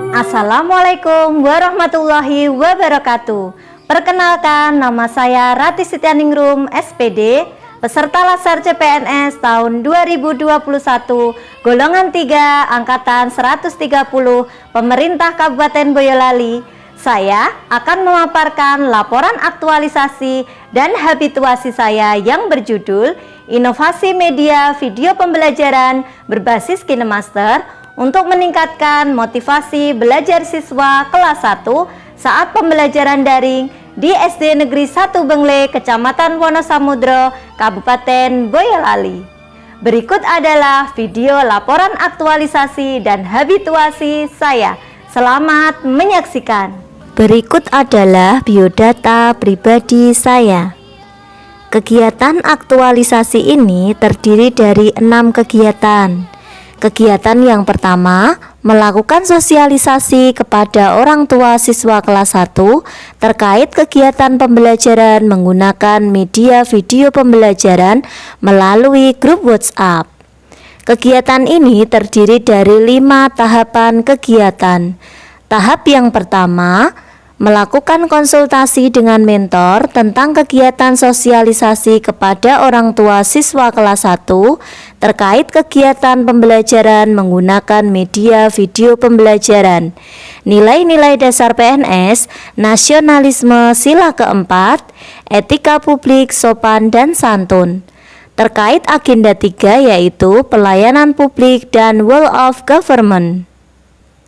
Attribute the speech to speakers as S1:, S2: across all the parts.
S1: Assalamualaikum warahmatullahi wabarakatuh. Perkenalkan, nama saya Rati Setianingrum, SPD, peserta Laser CPNS tahun 2021, golongan 3, angkatan 130, pemerintah Kabupaten Boyolali. Saya akan memaparkan laporan aktualisasi dan habituasi saya yang berjudul Inovasi Media Video Pembelajaran Berbasis KineMaster untuk meningkatkan motivasi belajar siswa kelas 1 saat pembelajaran daring di SD Negeri 1 Bengle, Kecamatan Wonosamudro, Kabupaten Boyolali. Berikut adalah video laporan aktualisasi dan habituasi saya. Selamat menyaksikan. Berikut adalah biodata pribadi saya. Kegiatan aktualisasi ini terdiri dari 6 kegiatan. Kegiatan yang pertama, melakukan sosialisasi kepada orang tua siswa kelas 1 terkait kegiatan pembelajaran menggunakan media video pembelajaran melalui grup WhatsApp. Kegiatan ini terdiri dari 5 tahapan kegiatan. Tahap yang pertama, melakukan konsultasi dengan mentor tentang kegiatan sosialisasi kepada orang tua siswa kelas 1 terkait kegiatan pembelajaran menggunakan media video pembelajaran. Nilai-nilai dasar PNS, nasionalisme sila keempat, etika publik, sopan dan santun. Terkait agenda 3 yaitu pelayanan publik dan Whole of Government.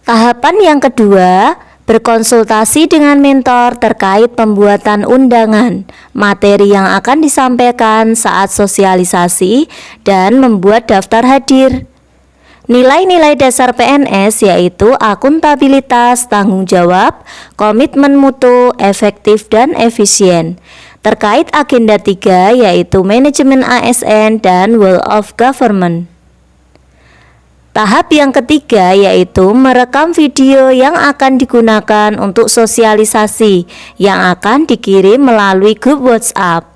S1: Tahapan yang kedua, berkonsultasi dengan mentor terkait pembuatan undangan, materi yang akan disampaikan saat sosialisasi, dan membuat daftar hadir. Nilai-nilai dasar PNS yaitu akuntabilitas, tanggung jawab, komitmen mutu, efektif dan efisien. Terkait agenda 3 yaitu manajemen ASN dan Whole of Government. Tahap yang ketiga yaitu merekam video yang akan digunakan untuk sosialisasi yang akan dikirim melalui grup WhatsApp.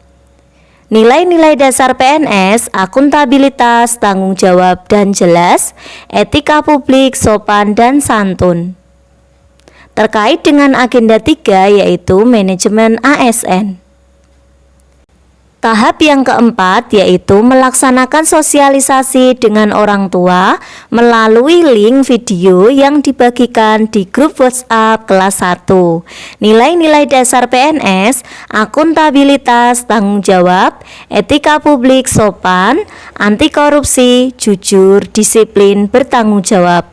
S1: Nilai-nilai dasar PNS, akuntabilitas, tanggung jawab dan jelas, etika publik, sopan dan santun. Terkait dengan agenda 3 yaitu manajemen ASN. Tahap yang keempat yaitu melaksanakan sosialisasi dengan orang tua melalui link video yang dibagikan di grup WhatsApp kelas 1. Nilai-nilai dasar PNS, akuntabilitas, tanggung jawab, etika publik, sopan, anti korupsi, jujur, disiplin, bertanggung jawab.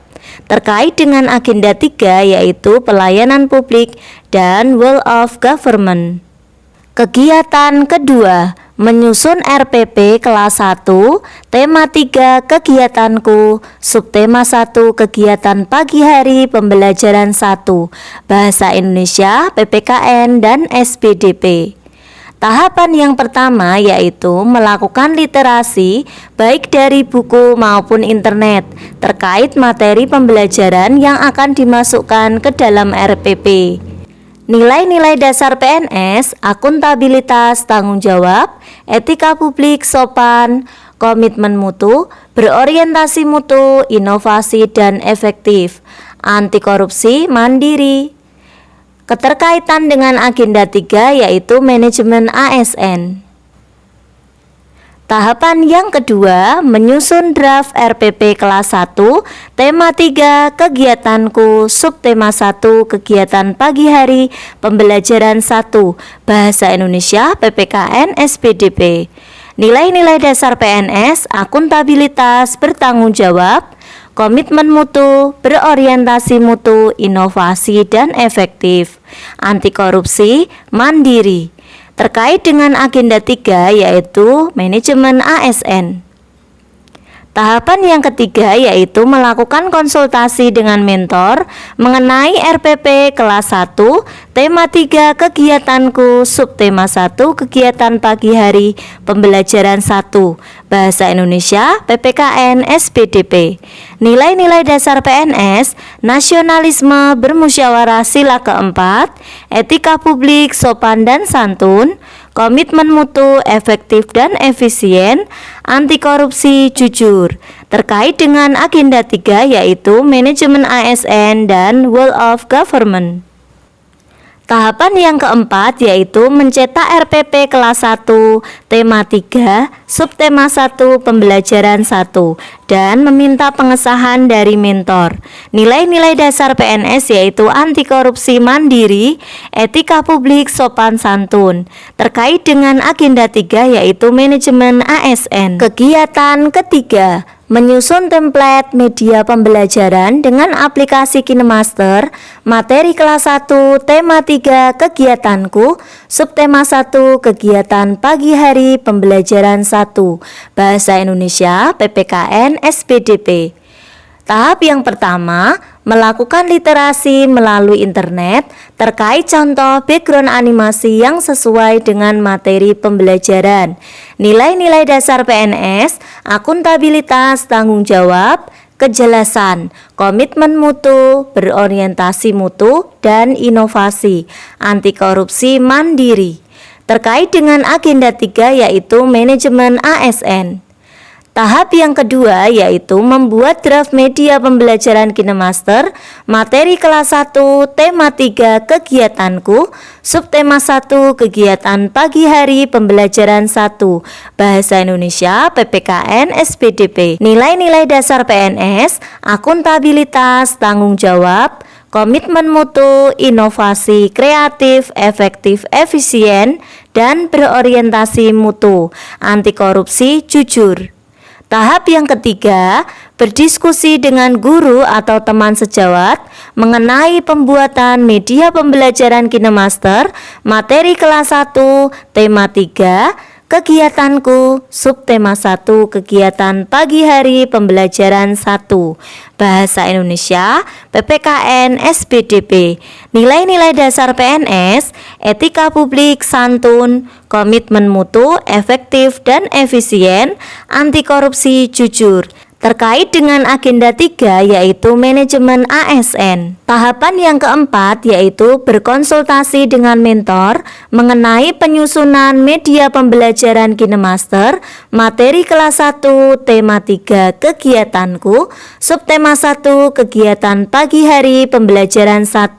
S1: Terkait dengan agenda 3 yaitu pelayanan publik dan Whole of Government. Kegiatan kedua, menyusun RPP kelas 1, tema 3 kegiatanku, subtema 1 kegiatan pagi hari pembelajaran 1, Bahasa Indonesia, PPKN dan SPDP. Tahapan yang pertama yaitu melakukan literasi baik dari buku maupun internet terkait materi pembelajaran yang akan dimasukkan ke dalam RPP. Nilai-nilai dasar PNS, akuntabilitas, tanggung jawab, etika publik, sopan, komitmen mutu, berorientasi mutu, inovasi dan efektif, anti korupsi, mandiri. Keterkaitan dengan agenda 3 yaitu manajemen ASN. Tahapan yang kedua, menyusun draft RPP kelas 1, tema 3 kegiatanku, subtema 1 kegiatan pagi hari pembelajaran 1, Bahasa Indonesia, PPKN, SPDP. Nilai-nilai dasar PNS, akuntabilitas, bertanggung jawab, komitmen mutu, berorientasi mutu, inovasi dan efektif, anti korupsi, mandiri. Terkait dengan agenda 3 yaitu manajemen ASN. Tahapan yang ketiga yaitu melakukan konsultasi dengan mentor mengenai RPP kelas 1, tema 3 kegiatanku, subtema 1 kegiatan pagi hari pembelajaran 1, Bahasa Indonesia, PPKN, SPDP. Nilai-nilai dasar PNS, nasionalisme, bermusyawarah sila keempat, etika publik, sopan dan santun, komitmen mutu, efektif dan efisien, anti korupsi, jujur. Terkait dengan agenda 3 yaitu manajemen ASN dan Whole of Government. Tahapan yang keempat yaitu mencetak RPP kelas 1, tema 3, subtema 1, pembelajaran 1, dan meminta pengesahan dari mentor. Nilai-nilai dasar PNS yaitu anti korupsi mandiri, etika publik, sopan santun. Terkait dengan agenda 3 yaitu manajemen ASN. Kegiatan ketiga, menyusun template media pembelajaran dengan aplikasi KineMaster, materi kelas 1, tema 3, kegiatanku, subtema 1, kegiatan pagi hari, pembelajaran 1, Bahasa Indonesia, PPKN, SPDP. Tahap yang pertama, melakukan literasi melalui internet terkait contoh background animasi yang sesuai dengan materi pembelajaran. Nilai-nilai dasar PNS, akuntabilitas, tanggung jawab, kejelasan, komitmen mutu, berorientasi mutu, dan inovasi, anti korupsi mandiri. Terkait dengan agenda 3 yaitu manajemen ASN. Tahap yang kedua yaitu membuat draft media pembelajaran KineMaster, materi kelas 1, tema 3, kegiatanku, subtema 1, kegiatan pagi hari, pembelajaran 1, Bahasa Indonesia, PPKN, SPDP. Nilai-nilai dasar PNS, akuntabilitas, tanggung jawab, komitmen mutu, inovasi, kreatif, efektif, efisien, dan berorientasi mutu, anti korupsi, jujur. Tahap yang ketiga, berdiskusi dengan guru atau teman sejawat mengenai pembuatan media pembelajaran KineMaster, materi kelas 1, tema 3, kegiatanku, subtema 1, kegiatan pagi hari, pembelajaran 1, Bahasa Indonesia, PPKN, SPDP. Nilai-nilai dasar PNS, etika publik, santun, komitmen mutu, efektif dan efisien, anti korupsi, jujur. Terkait dengan agenda 3 yaitu manajemen ASN. Tahapan yang keempat yaitu berkonsultasi dengan mentor mengenai penyusunan media pembelajaran KineMaster, materi kelas 1, tema 3, kegiatanku, subtema 1, kegiatan pagi hari, pembelajaran 1,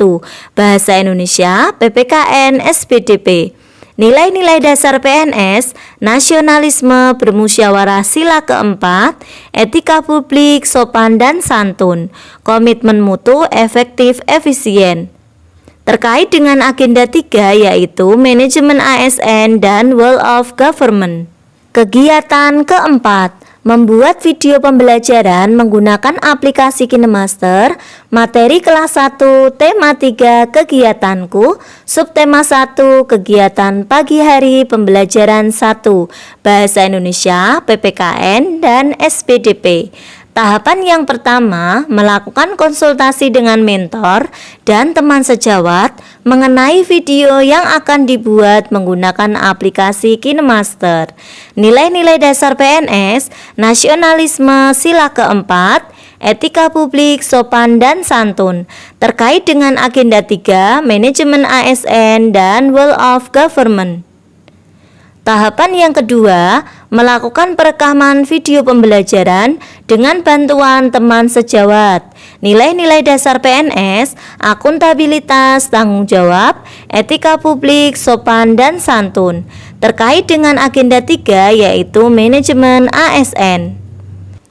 S1: Bahasa Indonesia, PPKN, SPDP. Nilai-nilai dasar PNS, nasionalisme, bermusyawarah sila keempat, etika publik, sopan dan santun, komitmen mutu, efektif, efisien. Terkait dengan agenda 3 yaitu manajemen ASN dan Whole of Government. Kegiatan keempat, membuat video pembelajaran menggunakan aplikasi KineMaster, materi kelas 1, tema 3, kegiatanku, subtema 1, kegiatan pagi hari, pembelajaran 1, Bahasa Indonesia, PPKN, dan SPDP. Tahapan yang pertama, melakukan konsultasi dengan mentor dan teman sejawat mengenai video yang akan dibuat menggunakan aplikasi KineMaster. Nilai-nilai dasar PNS, nasionalisme sila keempat, etika publik, sopan dan santun. Terkait dengan agenda 3, manajemen ASN dan Whole of Government. Tahapan yang kedua, melakukan perekaman video pembelajaran dengan bantuan teman sejawat. Nilai-nilai dasar PNS, akuntabilitas, tanggung jawab, etika publik, sopan dan santun. Terkait dengan agenda 3 yaitu manajemen ASN.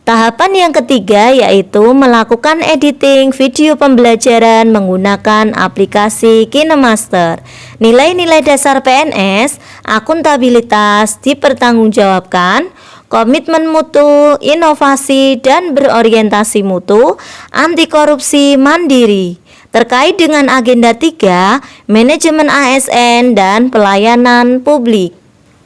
S1: Tahapan yang ketiga yaitu melakukan editing video pembelajaran menggunakan aplikasi KineMaster. Nilai-nilai dasar PNS, akuntabilitas, dipertanggungjawabkan, komitmen mutu, inovasi dan berorientasi mutu, anti korupsi mandiri. Terkait dengan agenda 3, manajemen ASN dan pelayanan publik.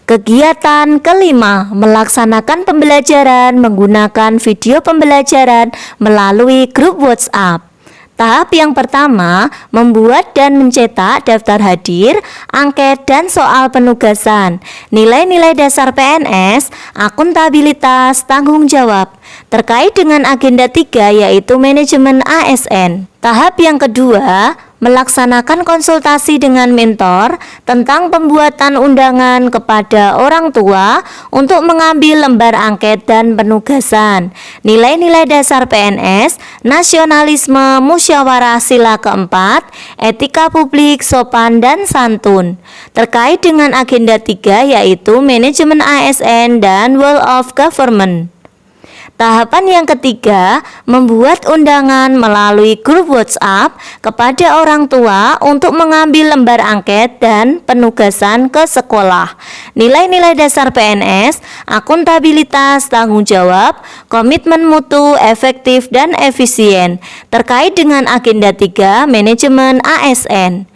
S1: Kegiatan kelima, melaksanakan pembelajaran menggunakan video pembelajaran melalui grup WhatsApp. Tahap yang pertama, membuat dan mencetak daftar hadir, angket, dan soal penugasan. Nilai-nilai dasar PNS, akuntabilitas, tanggung jawab. Terkait dengan agenda 3 yaitu manajemen ASN. Tahap yang kedua, melaksanakan konsultasi dengan mentor tentang pembuatan undangan kepada orang tua untuk mengambil lembar angket dan penugasan. Nilai-nilai dasar PNS, nasionalisme, musyawarah sila keempat, etika publik, sopan dan santun. Terkait dengan agenda 3 yaitu manajemen ASN dan World of Government. Tahapan yang ketiga, membuat undangan melalui grup WhatsApp kepada orang tua untuk mengambil lembar angket dan penugasan ke sekolah. Nilai-nilai dasar PNS, akuntabilitas, tanggung jawab, komitmen mutu, efektif dan efisien. Terkait dengan agenda 3, manajemen ASN.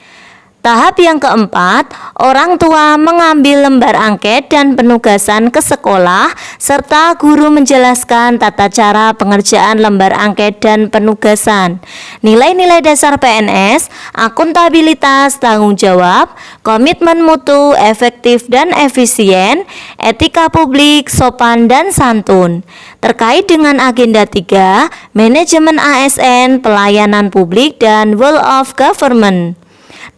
S1: Tahap yang keempat, orang tua mengambil lembar angket dan penugasan ke sekolah serta guru menjelaskan tata cara pengerjaan lembar angket dan penugasan. Nilai-nilai dasar PNS, akuntabilitas, tanggung jawab, komitmen mutu, efektif dan efisien, etika publik, sopan dan santun. Terkait dengan agenda 3, manajemen ASN, pelayanan publik dan World of Government.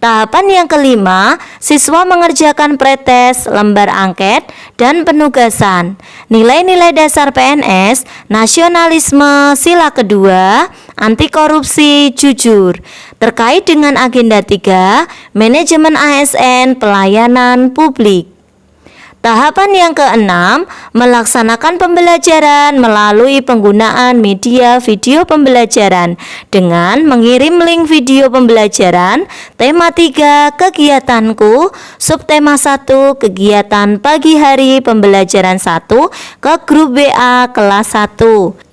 S1: Tahapan yang kelima, siswa mengerjakan pretest, lembar angket, dan penugasan. Nilai-nilai dasar PNS, nasionalisme, sila kedua, anti korupsi, jujur. Terkait dengan agenda 3, manajemen ASN, pelayanan publik. Tahapan yang keenam, melaksanakan pembelajaran melalui penggunaan media video pembelajaran dengan mengirim link video pembelajaran tema 3 kegiatanku, subtema 1 kegiatan pagi hari pembelajaran 1 ke grup WA kelas 1.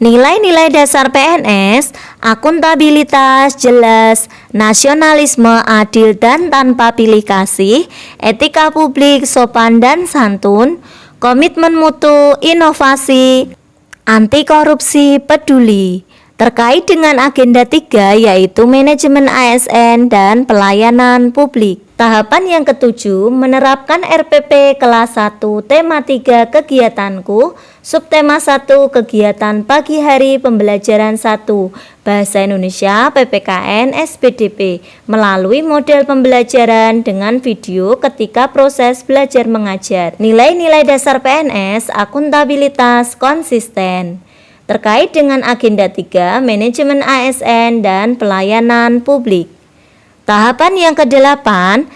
S1: Nilai-nilai dasar PNS, akuntabilitas jelas, nasionalisme adil dan tanpa pilih kasih, etika publik sopan dan santun, komitmen mutu, inovasi, anti korupsi, peduli. Terkait dengan agenda 3 yaitu manajemen ASN dan pelayanan publik. Tahapan yang ketujuh, menerapkan RPP kelas 1 tema 3 kegiatanku, subtema 1 kegiatan pagi hari pembelajaran 1 Bahasa Indonesia PPKN SPDP melalui model pembelajaran dengan video ketika proses belajar mengajar. Nilai-nilai dasar PNS, akuntabilitas, konsisten. Terkait dengan agenda 3, manajemen ASN dan pelayanan publik. Tahapan yang ke-8,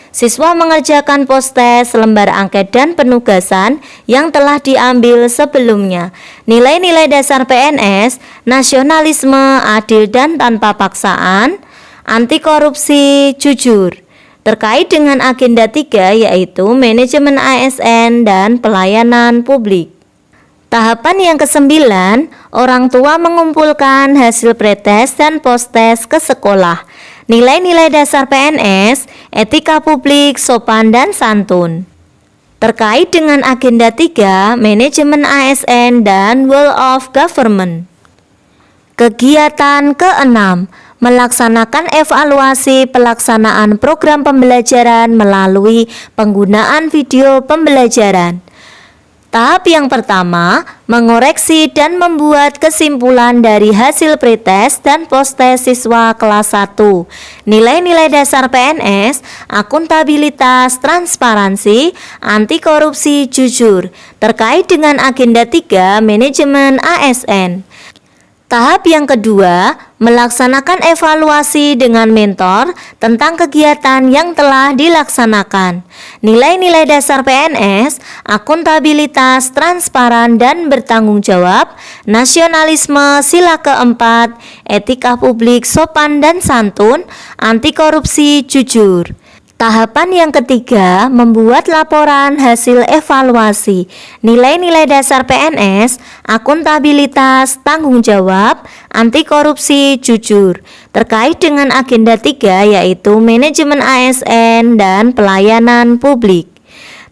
S1: siswa mengerjakan postes, lembar angket dan penugasan yang telah diambil sebelumnya. Nilai-nilai dasar PNS, nasionalisme, adil dan tanpa paksaan, anti korupsi, jujur. Terkait dengan agenda 3 yaitu manajemen ASN dan pelayanan publik. Tahapan yang ke-9, orang tua mengumpulkan hasil pretest dan postes ke sekolah. Nilai-nilai dasar PNS, etika publik, sopan dan santun. Terkait dengan agenda 3, manajemen ASN dan World of Government. Kegiatan ke-6, melaksanakan evaluasi pelaksanaan program pembelajaran melalui penggunaan video pembelajaran. Tahap yang pertama, mengoreksi dan membuat kesimpulan dari hasil pretest dan postes siswa kelas 1. Nilai-nilai dasar PNS, akuntabilitas, transparansi, anti korupsi, jujur. Terkait dengan agenda 3, manajemen ASN. Tahap yang kedua, melaksanakan evaluasi dengan mentor tentang kegiatan yang telah dilaksanakan. Nilai-nilai dasar PNS, akuntabilitas, transparan dan bertanggung jawab, nasionalisme, sila keempat, etika publik, sopan dan santun, anti korupsi, jujur. Tahapan yang ketiga, membuat laporan hasil evaluasi. Nilai-nilai dasar PNS, akuntabilitas, tanggung jawab, anti korupsi, jujur. Terkait dengan agenda 3 yaitu manajemen ASN dan pelayanan publik.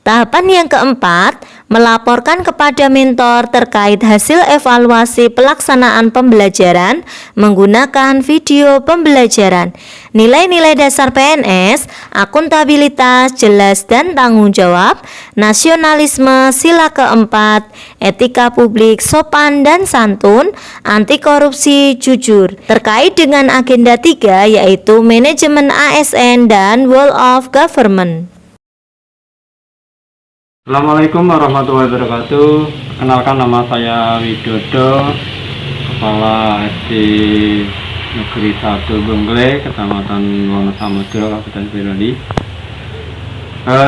S1: Tahapan yang keempat, melaporkan kepada mentor terkait hasil evaluasi pelaksanaan pembelajaran menggunakan video pembelajaran, nilai-nilai dasar PNS, akuntabilitas, jelas dan tanggung jawab, nasionalisme, sila keempat, etika publik, sopan dan santun, anti korupsi, jujur. Terkait dengan agenda 3 yaitu manajemen ASN dan World of Government.
S2: Assalamualaikum warahmatullahi wabarakatuh. Kenalkan, nama saya Widodo, Kepala SD Negeri 1 Bengle, Kecamatan Wonosamudro, Kabupaten Boyolali.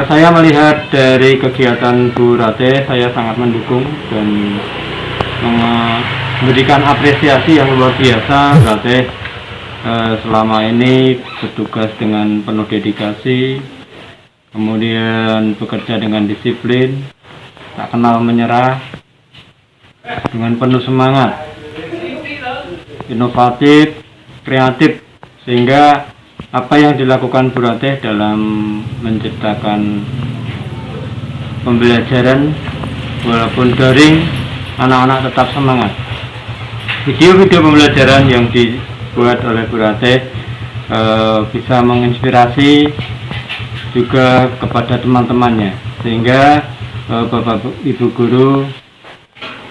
S2: Saya melihat dari kegiatan Bu Rate, saya sangat mendukung dan memberikan apresiasi yang luar biasa. Bu Rate selama ini bertugas dengan penuh dedikasi, kemudian bekerja dengan disiplin, tak kenal menyerah, dengan penuh semangat, inovatif, kreatif, sehingga apa yang dilakukan Bu Ratih dalam menciptakan pembelajaran walaupun daring, anak-anak tetap semangat. Video-video pembelajaran yang dibuat oleh Bu Ratih bisa menginspirasi juga kepada teman-temannya, sehingga Bapak Ibu guru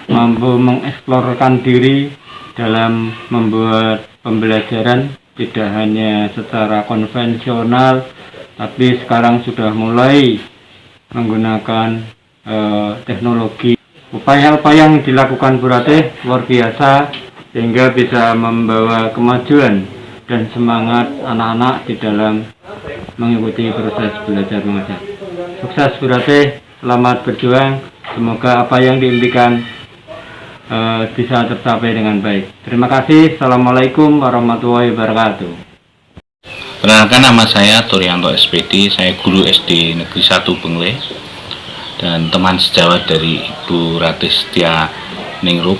S2: mampu mengeksplorkan diri dalam membuat pembelajaran tidak hanya secara konvensional, tapi sekarang sudah mulai menggunakan teknologi. Upaya-upaya yang dilakukan Bu Ratih luar biasa, sehingga bisa membawa kemajuan dan semangat anak-anak di dalam mengikuti proses belajar mengajar. Sukses Bu Ratih, selamat berjuang, semoga apa yang diimpikan bisa tercapai dengan baik. Terima kasih. Assalamualaikum warahmatullahi wabarakatuh.
S3: Perkenalkan, nama saya Turyanto SPD, saya guru SD Negeri 1 Bengle dan teman sejawat dari Ibu Ratih Setia Ningrum,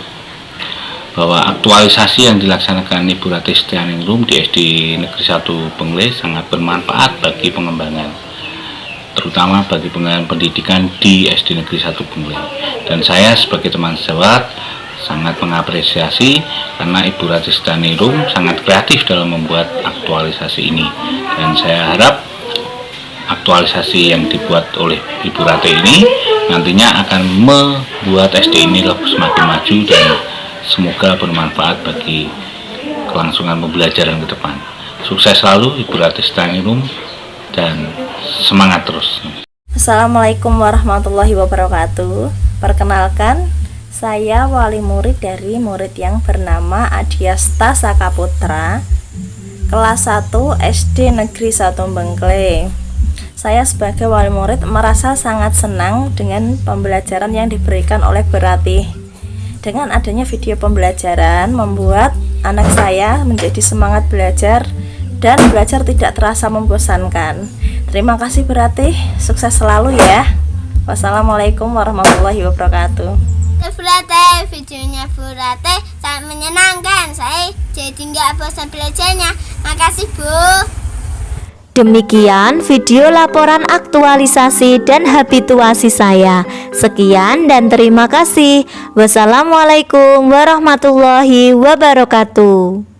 S3: bahwa aktualisasi yang dilaksanakan Ibu Ratih Setia Ningrum di SD Negeri 1 Bengle sangat bermanfaat bagi pengembangan, terutama bagi pengembangan pendidikan di SD Negeri 1 Bengle. Dan saya sebagai teman sejawat sangat mengapresiasi karena Ibu Ratih Setia Ningrum sangat kreatif dalam membuat aktualisasi ini. Dan saya harap aktualisasi yang dibuat oleh Ibu Ratih ini nantinya akan membuat SD ini semakin maju dan semoga bermanfaat bagi kelangsungan pembelajaran ke depan. Sukses selalu Ibu Ratih Setia Ningrum dan semangat terus.
S4: Assalamualaikum warahmatullahi wabarakatuh. Perkenalkan, saya wali murid dari murid yang bernama Adiasta Sakaputra, kelas 1 SD Negeri 1 Bengle. Saya sebagai wali murid merasa sangat senang dengan pembelajaran yang diberikan oleh Bu Ratih. Dengan adanya video pembelajaran membuat anak saya menjadi semangat belajar dan belajar tidak terasa membosankan. Terima kasih Bu Ratih, sukses selalu ya. Wassalamualaikum warahmatullahi wabarakatuh.
S5: Bu Ratih, videonya Bu Ratih sangat menyenangkan. Saya jadi nggak bosan belajarnya. Makasih Bu.
S1: Demikian video laporan aktualisasi dan habituasi saya. Sekian dan terima kasih. Wassalamualaikum warahmatullahi wabarakatuh.